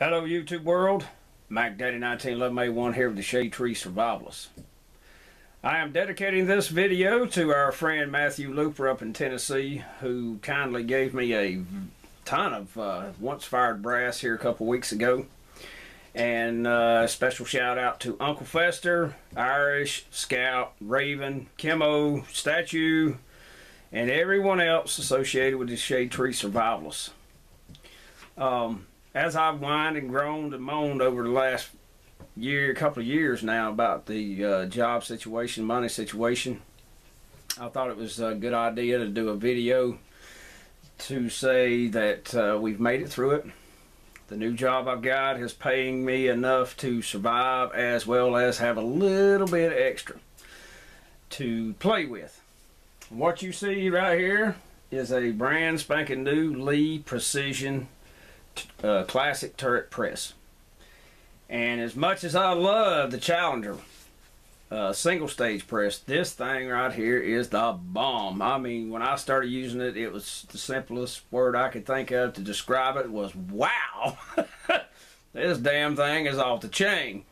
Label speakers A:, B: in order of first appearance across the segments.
A: Hello YouTube world, Mac Daddy 1911A1 here with the Shade Tree Survivalists. I am dedicating this video to our friend Matthew Looper up in Tennessee, who kindly gave me a ton of once fired brass here a couple weeks ago. And a special shout out to Uncle Fester, Irish, Scout, Raven, Chemo, Statue, and everyone else associated with the Shade Tree Survivalists. As I've whined and groaned and moaned over the last couple of years now about the job situation, money situation, I thought it was a good idea to do a video to say that we've made it through it. The new job I've got is paying me enough to survive, as well as have a little bit extra to play with. What you see right here is a brand spanking new Lee Precision classic turret press. And as much as I love the Challenger single stage press, this thing right here is the bomb. I mean, when I started using it, it was the simplest word I could think of to describe it was wow. This damn thing is off the chain.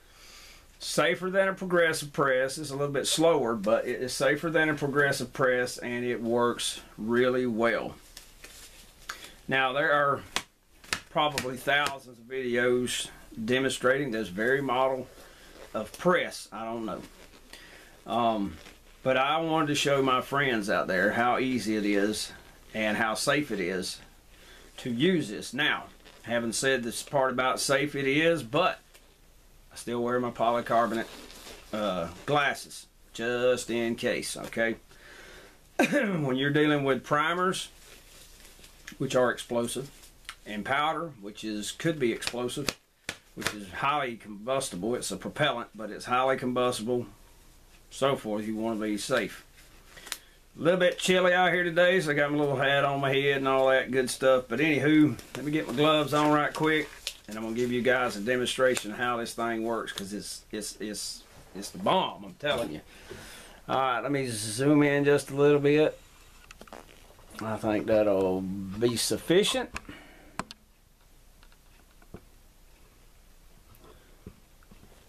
A: Safer than a progressive press. It's a little bit slower, but it is safer than a progressive press, and it works really well. Now, there are probably thousands of videos demonstrating this very model of press. I don't know. But I wanted to show my friends out there how easy it is and how safe it is to use this. Now, having said this part about safe it is, but I still wear my polycarbonate glasses just in case, okay? When you're dealing with primers, which are explosive, and powder, which could be explosive, which is highly combustible. It's a propellant, but it's highly combustible. So forth, you want to be safe. A little bit chilly out here today, so I got my little hat on my head and all that good stuff. But anywho, let me get my gloves on right quick, and I'm gonna give you guys a demonstration of how this thing works, because it's the bomb, I'm telling you. All right, let me zoom in just a little bit. I think that'll be sufficient.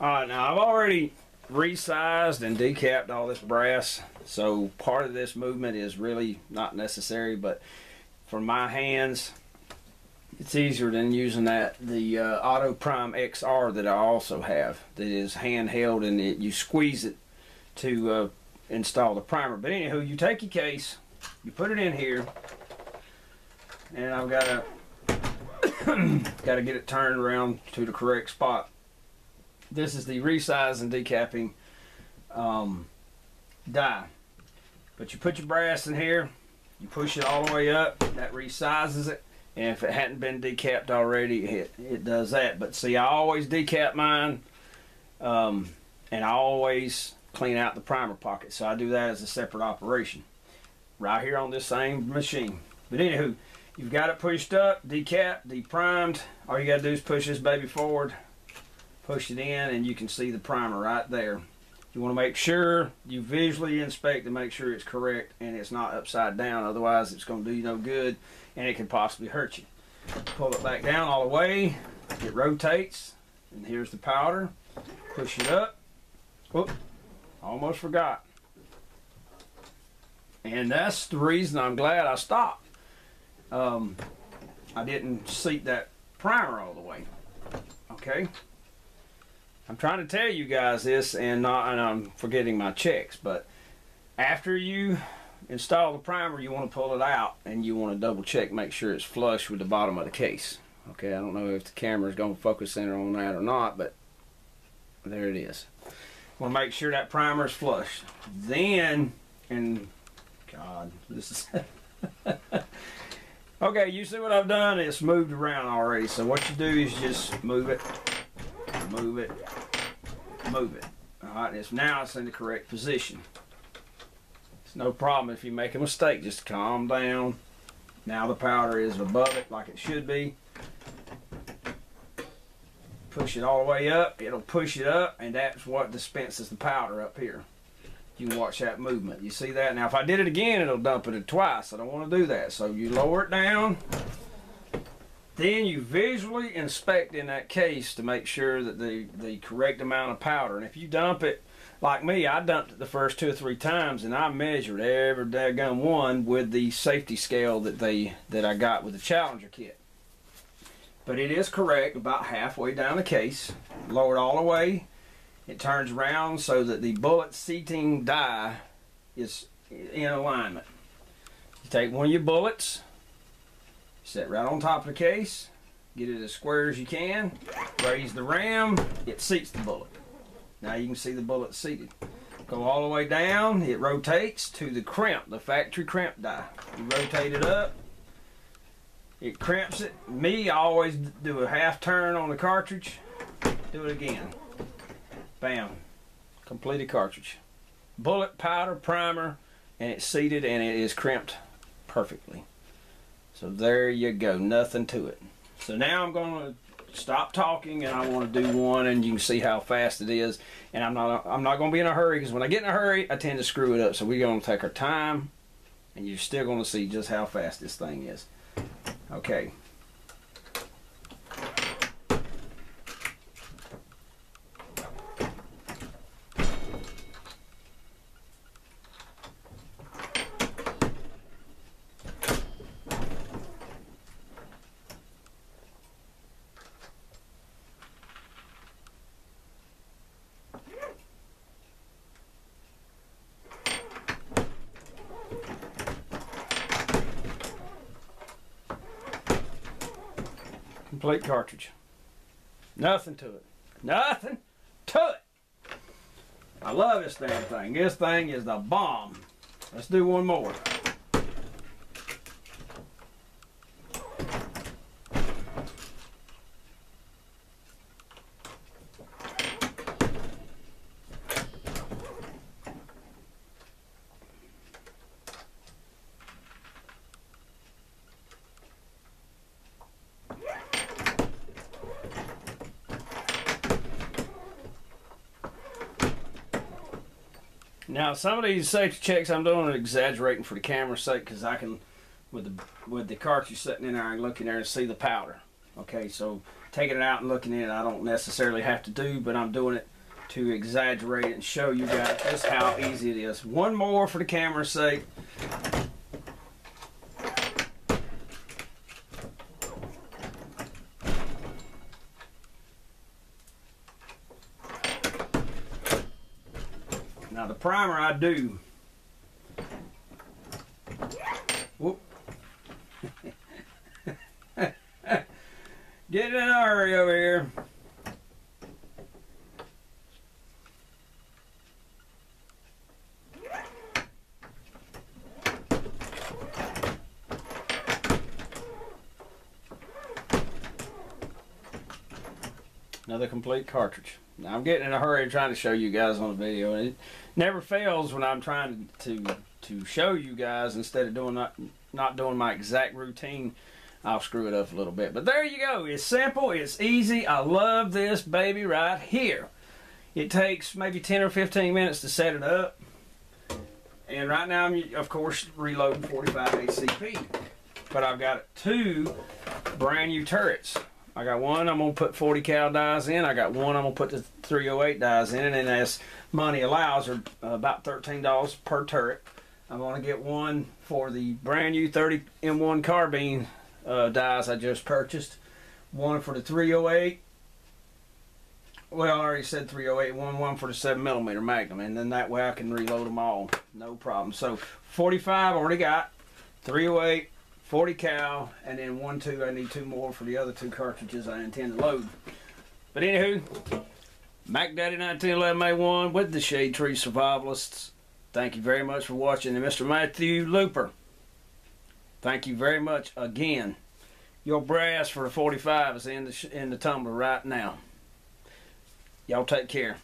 A: Alright, now I've already resized and decapped all this brass, so part of this movement is really not necessary, but for my hands it's easier than using the Auto Prime XR that I also have, that is handheld, and you squeeze it to install the primer. But anywho, you take your case, you put it in here, and I've got to get it turned around to the correct spot. This is the resize and decapping die. But you put your brass in here, you push it all the way up, that resizes it, and if it hadn't been decapped already, it does that. But see, I always decap mine, and I always clean out the primer pocket, so I do that as a separate operation right here on this same machine. But anywho, you've got it pushed up, decapped, deprimed. All you got to do is push this baby forward, push it in, and you can see the primer right there. You want to make sure you visually inspect to make sure it's correct and it's not upside down, otherwise it's going to do you no good and it could possibly hurt you. Pull it back down all the way, it rotates, and here's the powder. Push it up. Whoop, almost forgot. And that's the reason I'm glad I stopped. I didn't seat that primer all the way. Okay? I'm trying to tell you guys this, and I'm forgetting my checks, but after you install the primer, you want to pull it out and you want to double check, make sure it's flush with the bottom of the case. Okay, I don't know if the camera is going to focus in on that or not, but there it is. Want to make sure that primer is flush. Then, and God, this is okay, you see what I've done? It's moved around already, so what you do is just move it, move it, move it. Alright, now it's in the correct position. It's no problem if you make a mistake, just calm down. Now the powder is above it like it should be. Push it all the way up, it'll push it up, and that's what dispenses the powder up here. You can watch that movement. You see that? Now if I did it again, it'll dump it twice. I don't want to do that. So you lower it down, Then you visually inspect in that case to make sure that the correct amount of powder. And if you dump it, like me, I dumped it the first 2 or 3 times, and I measured every daggone one with the safety scale that I got with the Challenger kit. But it is correct about halfway down the case. Lower it all the way. It turns around so that the bullet seating die is in alignment. You take one of your bullets, set right on top of the case, get it as square as you can, raise the ram, it seats the bullet. Now you can see the bullet seated. Go all the way down, it rotates to the crimp, the factory crimp die. You rotate it up, it crimps it. Me, I always do a half turn on the cartridge, do it again. Bam, completed cartridge. Bullet, powder, primer, and it's seated and it is crimped perfectly. So there you go, nothing to it. So now I'm going to stop talking and I want to do one, and you can see how fast it is. And I'm not going to be in a hurry, because when I get in a hurry I tend to screw it up. So we're going to take our time, and you're still going to see just how fast this thing is. Okay. Complete cartridge. Nothing to it. Nothing to it. I love this damn thing. This thing is the bomb. Let's do one more. Now some of these safety checks I'm doing are exaggerating for the camera's sake, because I can, with the cartridge sitting in there, I can look in there and see the powder. Okay, so taking it out and looking in it I don't necessarily have to do, but I'm doing it to exaggerate it and show you guys just how easy it is. One more for the camera's sake. Now the primer I do. Whoop. Get in a hurry over here. Another complete cartridge. Now I'm getting in a hurry trying to show you guys on the video, and it never fails when I'm trying to show you guys. Instead of doing not doing my exact routine, I'll screw it up a little bit. But there you go. It's simple. It's easy. I love this baby right here. It takes maybe 10 or 15 minutes to set it up. And right now I'm, of course, reloading 45 ACP. But I've got 2 brand new turrets. I got one I'm going to put 40 cal dies in. I got one I'm going to put the 308 dies in. And as money allows, are about $13 per turret. I'm going to get one for the brand new 30 M1 carbine dies I just purchased. One for the 308. Well, I already said 308. One for the 7mm Magnum. And then that way I can reload them all. No problem. So 45 already got. 308. 40 cal, and then 1-2, I need 2 more for the other 2 cartridges I intend to load. But anywho, Mac Daddy 1911A1 with the Shade Tree Survivalists. Thank you very much for watching. And Mr. Matthew Looper, thank you very much again. Your brass for the 45 is in the tumbler right now. Y'all take care.